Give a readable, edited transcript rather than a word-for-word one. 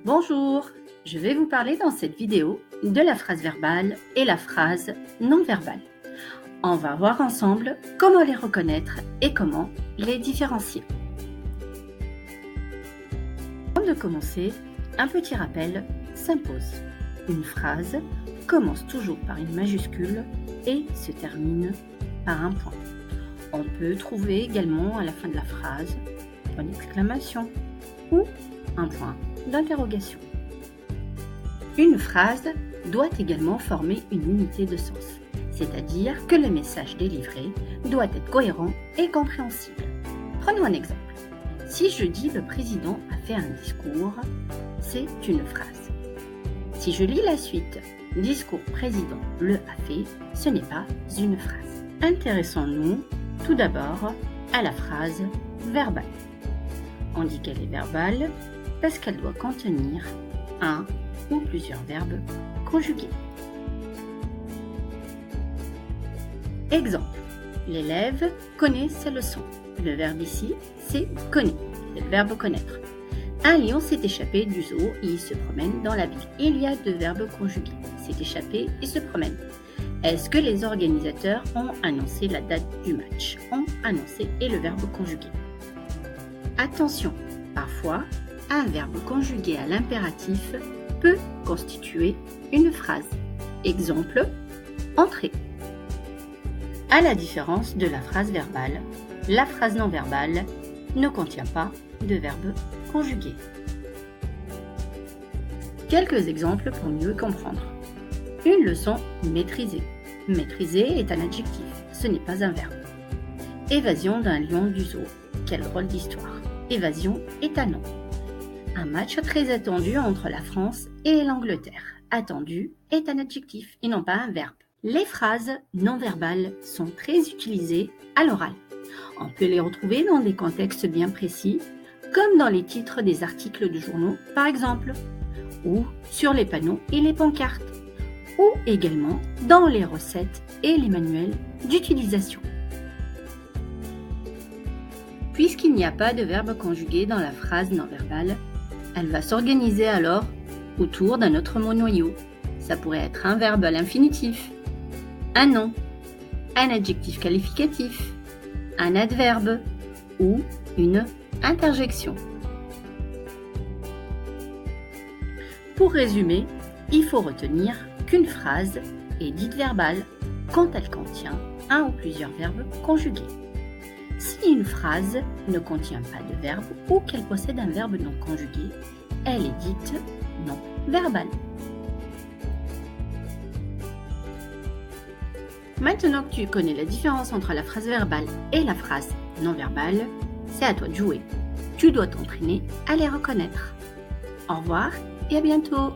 Bonjour, je vais vous parler dans cette vidéo de la phrase verbale et la phrase non verbale. On va voir ensemble comment les reconnaître et comment les différencier. Avant de commencer, un petit rappel s'impose. Une phrase commence toujours par une majuscule et se termine par un point. On peut trouver également à la fin de la phrase un point d'exclamation ou un point d'interrogation. Une phrase doit également former une unité de sens, c'est-à-dire que le message délivré doit être cohérent et compréhensible. Prenons un exemple. Si je dis le président a fait un discours, c'est une phrase. Si je lis la suite, discours président le a fait, ce n'est pas une phrase. Intéressons-nous tout d'abord à la phrase verbale. On dit qu'elle est verbale parce qu'elle doit contenir un ou plusieurs verbes conjugués. Exemple, l'élève connaît ses leçons. Le verbe ici, c'est connaît, c'est le verbe connaître. Un lion s'est échappé du zoo et il se promène dans la ville. Il y a deux verbes conjugués, s'est échappé et se promène. Est-ce que les organisateurs ont annoncé la date du match? Ont annoncé et le verbe conjugué. Attention, parfois, un verbe conjugué à l'impératif peut constituer une phrase. Exemple, entrer. À la différence de la phrase verbale, la phrase non verbale ne contient pas de verbe conjugué. Quelques exemples pour mieux comprendre. Une leçon maîtrisée. Maîtriser est un adjectif, ce n'est pas un verbe. Évasion d'un lion du zoo. Quel drôle d'histoire. Évasion est un nom. Un match très attendu entre la France et l'Angleterre. Attendu est un adjectif et non pas un verbe. Les phrases non verbales sont très utilisées à l'oral. On peut les retrouver dans des contextes bien précis, comme dans les titres des articles de journaux, par exemple, ou sur les panneaux et les pancartes, ou également dans les recettes et les manuels d'utilisation. Puisqu'il n'y a pas de verbe conjugué dans la phrase non verbale, elle va s'organiser alors autour d'un autre mot noyau. Ça pourrait être un verbe à l'infinitif, un nom, un adjectif qualificatif, un adverbe ou une interjection. Pour résumer, il faut retenir qu'une phrase est dite verbale quand elle contient un ou plusieurs verbes conjugués. Si une phrase ne contient pas de verbe ou qu'elle possède un verbe non conjugué, elle est dite non verbale. Maintenant que tu connais la différence entre la phrase verbale et la phrase non verbale, c'est à toi de jouer. Tu dois t'entraîner à les reconnaître. Au revoir et à bientôt!